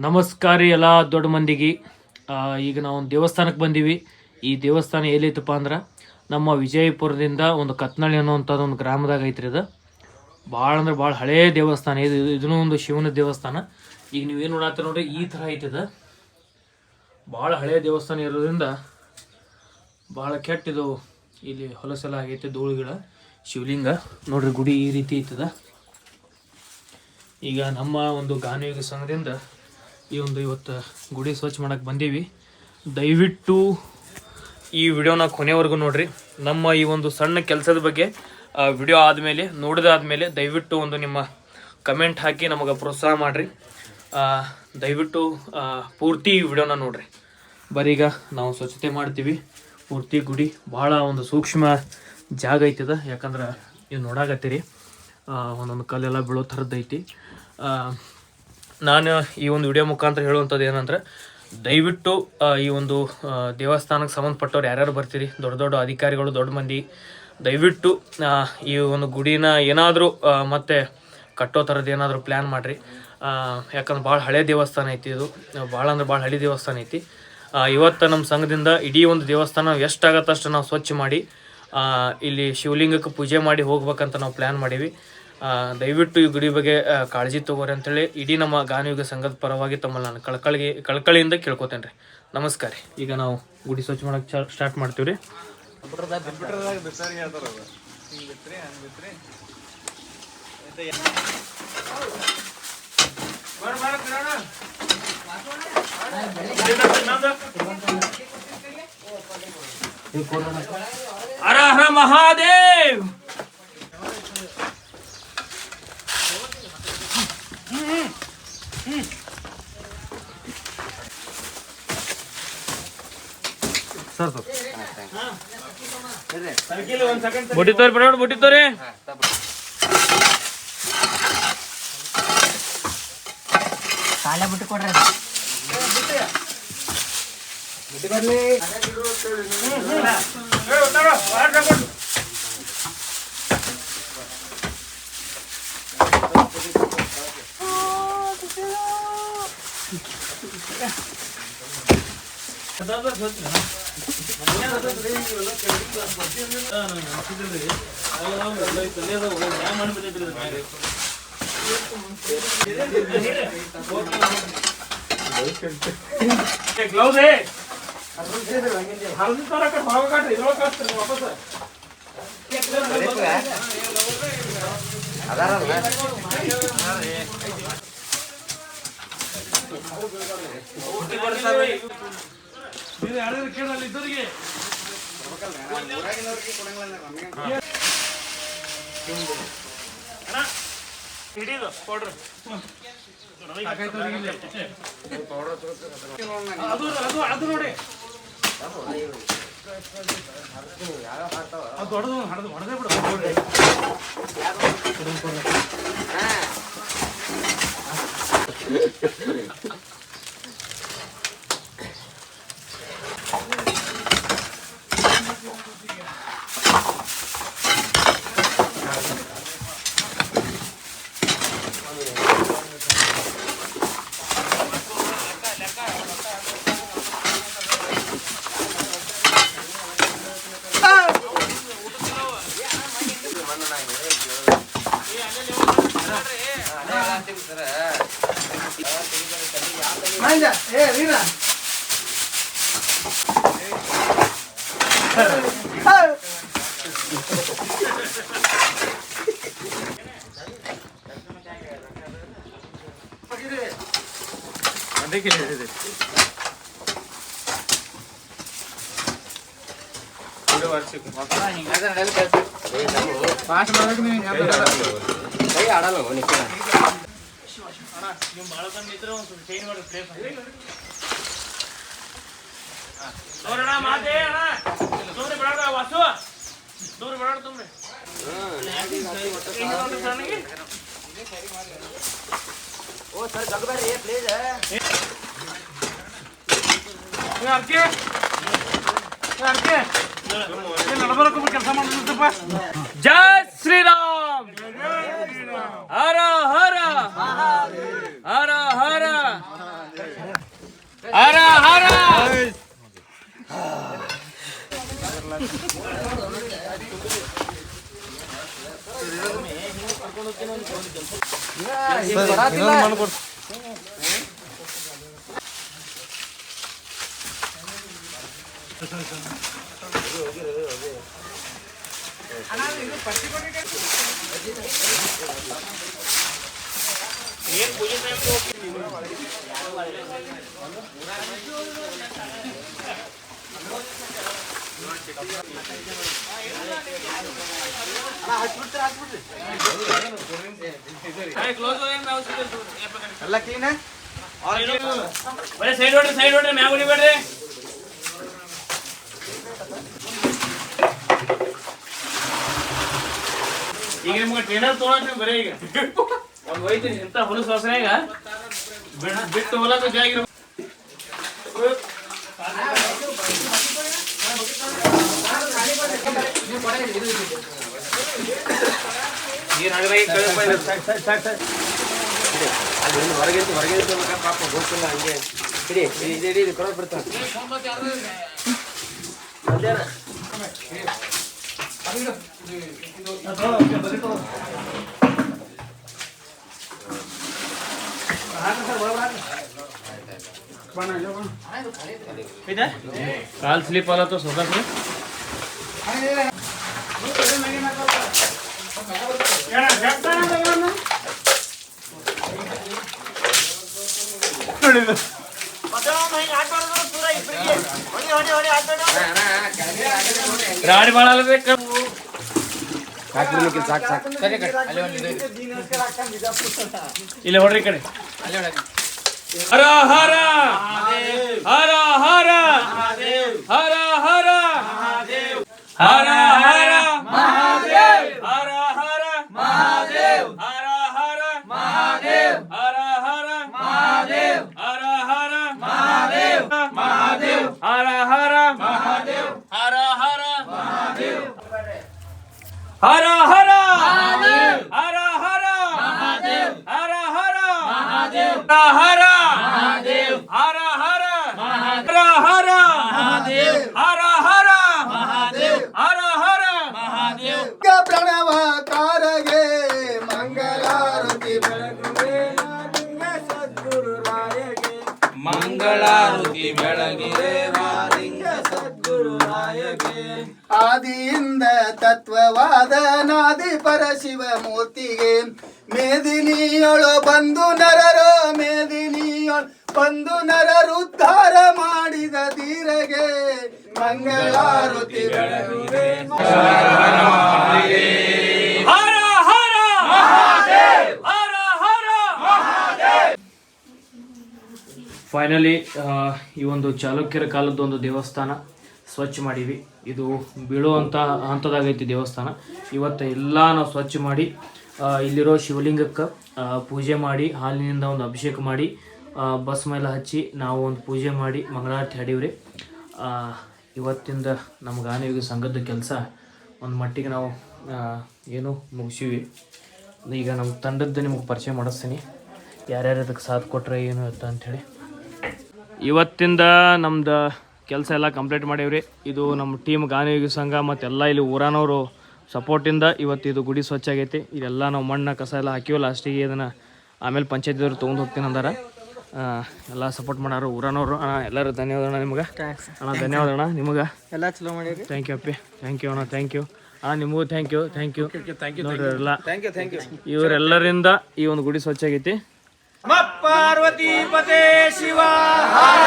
ನಮಸ್ಕಾರ ಎಲ್ಲ ದೊಡ್ಡ ಮಂದಿಗೆ. ಈಗ ನಾವು ಒಂದು ದೇವಸ್ಥಾನಕ್ಕೆ ಬಂದೀವಿ. ಈ ದೇವಸ್ಥಾನ ಎಲ್ಲೈತಪ್ಪ ಅಂದ್ರೆ ನಮ್ಮ ವಿಜಯಪುರದಿಂದ ಒಂದು ಕತ್ನಳ್ಳಿ ಅನ್ನೋವಂಥದ್ದು ಒಂದು ಗ್ರಾಮದಾಗ ಐತ್ರಿ. ಇದು ಭಾಳ ಅಂದ್ರೆ ಭಾಳ ಹಳೆಯ ದೇವಸ್ಥಾನ. ಇದೂ ಒಂದು ಶಿವನ ದೇವಸ್ಥಾನ. ಈಗ ನೀವೇನು ನೋಡತ್ತೀರ ನೋಡ್ರಿ, ಈ ಥರ ಐತಿದೆ. ಭಾಳ ಹಳೆಯ ದೇವಸ್ಥಾನ ಇರೋದ್ರಿಂದ ಭಾಳ ಕೆಟ್ಟಿದು. ಇಲ್ಲಿ ಹೊಲಸೆಲ್ಲ ಆಗೈತೆ, ಧೂಳುಗಿಡ. ಶಿವಲಿಂಗ ನೋಡ್ರಿ, ಗುಡಿ ಈ ರೀತಿ ಐತದ. ಈಗ ನಮ್ಮ ಒಂದು ಗಾನಯುಗ ಸಂಘದಿಂದ ಈ ಒಂದು ಇವತ್ತು ಗುಡಿ ಸ್ವಚ್ಛ ಮಾಡೋಕ್ಕೆ ಬಂದೀವಿ. ದಯವಿಟ್ಟು ಈ ವಿಡಿಯೋನ ಕೊನೆವರೆಗೂ ನೋಡ್ರಿ. ನಮ್ಮ ಈ ಒಂದು ಸಣ್ಣ ಕೆಲಸದ ಬಗ್ಗೆ ವಿಡಿಯೋ ಆದಮೇಲೆ ನೋಡಿದಾದ್ಮೇಲೆ ದಯವಿಟ್ಟು ಒಂದು ನಿಮ್ಮ ಕಮೆಂಟ್ ಹಾಕಿ ನಮಗೆ ಪ್ರೋತ್ಸಾಹ ಮಾಡಿರಿ. ದಯವಿಟ್ಟು ಪೂರ್ತಿ ವಿಡಿಯೋನ ನೋಡ್ರಿ. ಬರೀಗ ನಾವು ಸ್ವಚ್ಛತೆ ಮಾಡ್ತೀವಿ. ಪೂರ್ತಿ ಗುಡಿ ಭಾಳ ಒಂದು ಸೂಕ್ಷ್ಮ ಜಾಗ ಐತದ. ಯಾಕಂದ್ರೆ ಇದು ನೋಡಾಕತ್ತೀರಿ, ಒಂದೊಂದು ಕಲ್ಲೆಲ್ಲ ಬೀಳೋ ಥರದ್ದು ಐತಿ. ನಾನು ಈ ಒಂದು ವಿಡಿಯೋ ಮುಖಾಂತರ ಹೇಳುವಂಥದ್ದು ಏನಂದ್ರೆ, ದಯವಿಟ್ಟು ಈ ಒಂದು ದೇವಸ್ಥಾನಕ್ಕೆ ಸಂಬಂಧಪಟ್ಟವ್ರು ಯಾರ್ಯಾರು ಬರ್ತೀರಿ, ದೊಡ್ಡ ದೊಡ್ಡ ಅಧಿಕಾರಿಗಳು, ದೊಡ್ಡ ಮಂದಿ, ದಯವಿಟ್ಟು ಈ ಒಂದು ಗುಡಿನ ಏನಾದರೂ ಮತ್ತೆ ಕಟ್ಟೋ ಥರದ್ದು ಏನಾದರೂ ಪ್ಲ್ಯಾನ್ ಮಾಡಿರಿ. ಯಾಕಂದ್ರೆ ಭಾಳ ಹಳೆ ದೇವಸ್ಥಾನ ಐತಿ. ಇದು ಭಾಳ ಅಂದ್ರೆ ಭಾಳ ಹಳೆ ದೇವಸ್ಥಾನ ಐತಿ. ಇವತ್ತು ನಮ್ಮ ಸಂಘದಿಂದ ಇಡೀ ಒಂದು ದೇವಸ್ಥಾನ ಎಷ್ಟಾಗತ್ತೆ ಅಷ್ಟು ನಾವು ಸ್ವಚ್ಛ ಮಾಡಿ ಇಲ್ಲಿ ಶಿವಲಿಂಗಕ್ಕೆ ಪೂಜೆ ಮಾಡಿ ಹೋಗ್ಬೇಕಂತ ನಾವು ಪ್ಲ್ಯಾನ್ ಮಾಡೀವಿ. ದಯವಿಟ್ಟು ಈ ಗುಡಿ ಬಗ್ಗೆ ಕಾಳಜಿ ತಗೋರಿ ಅಂತೇಳಿ ಇಡೀ ನಮ್ಮ ಗಾನಯುಗ ಸಂಘದ ಪರವಾಗಿ ತಮ್ಮಲ್ಲಿ ನಾನು ಕಳಕಳಿಯಿಂದ ಕೇಳ್ಕೊತೇನೆ ರೀ. ನಮಸ್ಕಾರ. ಈಗ ನಾವು ಗುಡಿ ಸ್ವಚ್ಛ ಮಾಡೋಕ್ಕೆ ಸ್ಟಾರ್ಟ್ ಮಾಡ್ತೀವಿ ರೀ. ಹರ ಹರ ಮಹಾದೇವ್. ಸರ್ ಬುಟ್ಟಿ ತೋರಿ ಬಿಡೋಣ, ಬುಟ್ಟಿ ತೋರಿ. ಕಾಲೇ ಬುಟ್ಟಿ ಕೊಡ್ರಿ. ಹಿಡಿದು ಪೌಡ್ರ್ ಅದು ನೋಡಿ, ದೊಡ್ಡದು ಹೊಡೆದೇ ಬಿಡು. जय श्री राम. हर हर हर हर ಎಲ್ಲ ಕ್ಲೀನ್ ಸೈಡ್ ಹೊಡ್ರಿ ಮ್ಯಾಗ ಹೊಡಿಬೇಡ್ರಿ. ಈಗ ನಿಮ್ಗೆ ಟ್ರೈನರ್ ತೊಗೊಳಕ್ ಬರೀ ಈಗ ಒಂದ್ ಹೋಯ್ತೀನಿ ಇಂಥ ಹೊಲಸು ಹೊಸನಾಗ ಬಿಟ್ಟು ಹೊಲಕ್ಕೆ ಜಾಗಿರ ಹೊರಗೆ ಪಾಪ ಹೋಗ್ತಿಲ್ಲ ಹಂಗೆ ಹಿಡಿ ಕೊಡೋದು ಬರ್ತಾನೆ ಕಾಲ್ ಸ್ಲಿಪ್ ಆಲತ್ತು ಸ್ವತಃ ರಾಡಿ ಬಾಳ ಸಾಕು ಇಲ್ಲ ಹೊಡ್ರಿ ಈ ಕಡೆ. ಹರ ಹರ ಹರ ಹರ ಹರ ಹರ ಹರ ಹರ ಮಹಾದೇವ್ ಹರ ಹರ ಮಹಾದೇವ್ ಹರ ಹರ ಮಹಾದೇವ್ ಹರ ಹರ ಮಹಾದೇವ್ ಹರ ಹರ ಮಹಾದೇವ್ ಮಹಾದೇವ್ ಹರ ಹರ ಮಹಾದೇವ್ ಹರ ಹರ ಮಹಾದೇವ್ ಹರ ಹರ ಮಹಾದೇವ್ ಹರ ಹರ ಮಹಾದೇವ್ ಹರ ಹರ ಮಹಾದೇವ್ ಹರ ಮಹಾದೇವ್ ಹರ ಹರ ಹರ ಮಹಾದೇವ್ ಹರ ಹರ ಮಹಾದೇವ್ ಹರ ಹರ ಮಹಾದೇವ್ ಪ್ರಣವಕಾರಗೆ ಮಂಗಳಾರತಿ ಬೆಳಗುವೆ ನಾನಿಂಗ ಸದ್ಗುರು ರಾಯಗೆ ಮಂಗಳಾರತಿ ಬೆಳಗಿರೆ ನಾನಿಂಗ ಸದ್ಗುರು ರಾಯಗೆ ಆದಿಯಿಂದ ತತ್ವವಾದ ನಾದಿ ಪರಶಿವ ಮೂರ್ತಿಗೆ ಮೇದಿನಿಯೊಳು ಬಂದು ನರರು ಮೇದಿನಿಯೊಳು ಬಂದು ನರರುದ್ಧಾರ ಮಾಡಿದ ಧೀರಗೆ ಮಂಗಳಾರತಿ ಬೆಳಗುವೆ ಹರ ಹರ ಮಹಾದೇವ್ ಹರ ಹರ ಮಹಾದೇವ್. ಫೈನಲಿ ಈ ಒಂದು ಚಾಲುಕ್ಯರ ಕಾಲದ ಒಂದು ದೇವಸ್ಥಾನ ಸ್ವಚ್ಛ ಮಾಡೀವಿ. ಇದು ಬೀಳುವಂಥ ಹಂತದಾಗೈತಿ ದೇವಸ್ಥಾನ. ಇವತ್ತು ಎಲ್ಲ ನಾವು ಸ್ವಚ್ಛ ಮಾಡಿ ಇಲ್ಲಿರೋ ಶಿವಲಿಂಗಕ್ಕೆ ಪೂಜೆ ಮಾಡಿ ಹಾಲಿನಿಂದ ಒಂದು ಅಭಿಷೇಕ ಮಾಡಿ ಭಸ್ಮ ಎಲ್ಲ ಹಚ್ಚಿ ನಾವು ಒಂದು ಪೂಜೆ ಮಾಡಿ ಮಂಗಳಾರತಿ ಹಾಡೀವ್ರಿ. ಇವತ್ತಿಂದ ನಮ್ಮ ಗಾನಯೋಗಿ ಸಂಘದ ಕೆಲಸ ಒಂದು ಮಟ್ಟಿಗೆ ನಾವು ಏನು ಮುಗಿಸೀವಿ. ಈಗ ನಮ್ಮ ತಂಡದ್ದು ನಿಮಗೆ ಪರಿಚಯ ಮಾಡಿಸ್ತೀನಿ, ಯಾರ್ಯಾರು ಅದಕ್ಕೆ ಸಾಥ್ ಕೊಟ್ಟರೆ ಏನು ಇರುತ್ತೆ ಅಂಥೇಳಿ. ಇವತ್ತಿಂದ ನಮ್ದು ಕೆಲಸ ಎಲ್ಲ ಕಂಪ್ಲೀಟ್ ಮಾಡೀವ್ರಿ. ಇದು ನಮ್ಮ ಟೀಮ್ ಗಾನಯೋಗಿ ಸಂಘ ಮತ್ತೆಲ್ಲ ಇಲ್ಲಿ ಊರಾನವರು ಸಪೋರ್ಟಿಂದ ಇವತ್ತು ಇದು ಗುಡಿ ಸ್ವಚ್ಛ ಆಗೈತಿ. ಇದೆಲ್ಲ ನಾವು ಮಣ್ಣು ಕಸ ಎಲ್ಲ ಹಾಕಿವಿ. ಲಾಸ್ಟಿಗೆ ಇದನ್ನು ಆಮೇಲೆ ಪಂಚಾಯತಿಯವರು ತೊಗೊಂಡು ಹೋಗ್ತೀನಿ ಅಂದಾರ. ಎಲ್ಲ ಸಪೋರ್ಟ್ ಮಾಡಾರು ಊರಾನವರು. ಎಲ್ಲರೂ ಧನ್ಯವಾದ ಅಣ್ಣ ನಿಮ್ಗೆ. ಅಣ್ಣ ಧನ್ಯವಾದ ಅಣ್ಣ ನಿಮಗೆ. ಎಲ್ಲ ಚಲೋ ಮಾಡಿರಿ. ಥ್ಯಾಂಕ್ ಯು ಅಪ್ಪಿ. ಥ್ಯಾಂಕ್ ಯು ಅಣ್ಣ. ಥ್ಯಾಂಕ್ ಯು ಅಣ್ಣ. ನಿಮಗೂ ಥ್ಯಾಂಕ್ ಯು. ಥ್ಯಾಂಕ್ ಯು ನೋಡ್ರಿ ಎಲ್ಲ ಇವರೆಲ್ಲರಿಂದ ಈ ಒಂದು ಗುಡಿ ಸ್ವಚ್ಛ ಆಗೈತಿ. ಪಾರ್ವತಿ ಪತೆ ಶಿವ ಹರ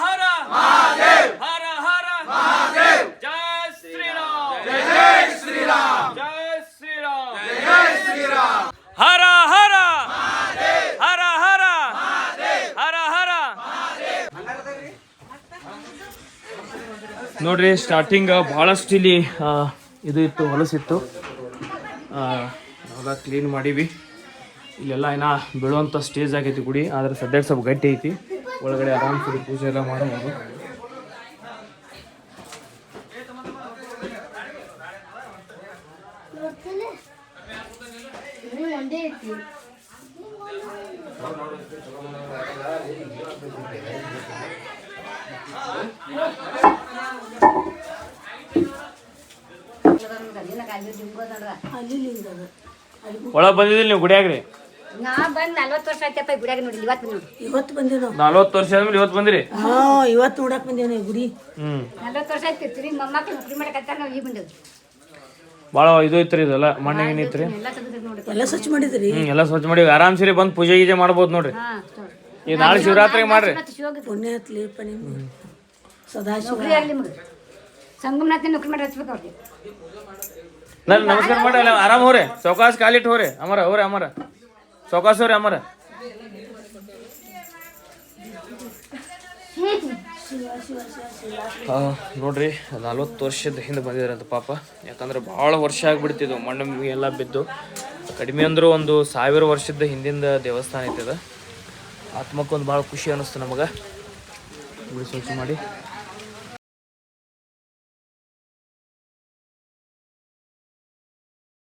ಹರ ಮಹಾದೇವ್ ಹರ ಹರ ಮಹಾದೇವ್. ಜೈ ಶ್ರೀರಾಮ್ ಜೈ ಶ್ರೀರಾಮ್ ಜೈ ಶ್ರೀರಾಮ್ ಜೈ ಶ್ರೀರಾಮ್. ಹರ ಹರ ಹರ ಹರ ಹರ ಹರ. ನೋಡ್ರಿ ಸ್ಟಾರ್ಟಿಂಗ್ ಭಾಳಷ್ಟು ಇಲ್ಲಿ ಇದು ಇತ್ತು, ಹೊಲಸಿತ್ತು. ನಾವೆಲ್ಲ ಕ್ಲೀನ್ ಮಾಡೀವಿ. ಇಲ್ಲೆಲ್ಲ ಏನೋ ಬೀಳುವಂಥ ಸ್ಟೇಜ್ ಆಗೈತಿ ಗುಡಿ. ಆದರೆ ಸದ್ಯಕ್ಕೆ ಸ್ವಲ್ಪ ಗಟ್ಟಿ ಐತಿ. ಒಳಗಡೆ ಆರಾಮ್ಸರಿ ಪೂಜೆ ಎಲ್ಲ ಮಾಡಬಹುದು. ಒಳಗೆ ಬಂದಿದ್ದಿಲ್ಲ ನೀವು ಗುಡಿಯಾಗ್ರಿ ನಾ ಬಂದ್ 40 ವರ್ಷ ಆಯ್ತಪ್ಪ ಈ ಗುಡಿಯಾಗ ನೋಡಿ ಇವತ್ತು ನೋಡಿ ಇವತ್ತು ಬಂದೇವ್ ನಾವು 40 ವರ್ಷ ಆದ್ಮೇಲೆ ಇವತ್ತು ಬಂದಿರಿ ಇವತ್ತು ನೋಡಕ್ ಬಂದೇವ್ ನಾವು ಗುಡಿ 40 ವರ್ಷ ಆಯ್ತಿರ್ತೀರಿ ಮೊಮ್ಮಕ್ಳು ನೌಕರಿ ಮಾಡಕತ್ತಾರ ನಾವು ಈಗ ಬಂದೇವ್ರಿ ಭಾಳ ಇದು ಐತ್ರಿ ಇದೆಲ್ಲ ಮಣ್ಣಿಗೆ ಐತ್ರಿ ಎಲ್ಲ ತೆಗೆದ್ರಿ ನೋಡಿ ಎಲ್ಲ ಸ್ವಚ್ಛ ಮಾಡಿದ್ರಿ ಎಲ್ಲ ಸ್ವಚ್ಛ ಮಾಡಿ ಆರಾಮ್ ಸೇರಿ ಬಂದು ಪೂಜೆ ಗೀಜೆ ಮಾಡ್ಬೋದು ನೋಡ್ರಿ ಈಗ ನಾಳೆ ಶಿವರಾತ್ರಿಗೆ ಮಾಡ್ರಿ ಪುಣ್ಯ ಹತ್ಲಿಪ್ಪ ನಿಮ್ಗೆ ಸದಾಶಿವ ನೌಕರಿ ಆಗ್ಲಿ ಮಗ ಸಂಗಮನಾಥ್ ನೌಕರಿ ಮಾಡಿ ಹಚ್ಬೇಕು ಅವ್ರಿಗೆ ನಾನು ನಮಸ್ಕಾರ ಮಾಡಿ ಅಲ್ಲ ಆರಾಮ್ ಹೋರೆ ಚೌಕಾಸ್ ಕಾಲಿಟ್ಟು ಹೋರೆ ಅಮರ ಹೋರೆ ಅಮರ ಚೌಕಾಸ್ ಹೋರೆ ಅಮರ ನೋಡ್ರಿ 40 ವರ್ಷದ ಹಿಂದೆ ಬಂದಿದ್ರಂತ ಪಾಪ ಯಾಕಂದ್ರೆ ಭಾಳ ವರ್ಷ ಆಗ್ಬಿಡ್ತಿದ್ವು ಮಣ್ಣು ಎಲ್ಲ ಬಿದ್ದು ಕಡಿಮೆ ಅಂದರೂ ಒಂದು 1000 ವರ್ಷದ ಹಿಂದಿಂದ ದೇವಸ್ಥಾನ ಐತದ ಆತ್ಮಕ್ಕೊಂದು ಭಾಳ ಖುಷಿ ಅನ್ನಿಸ್ತು ನಮಗೆ ಗುಡಿ ಸ್ವಚ್ಛ ಮಾಡಿ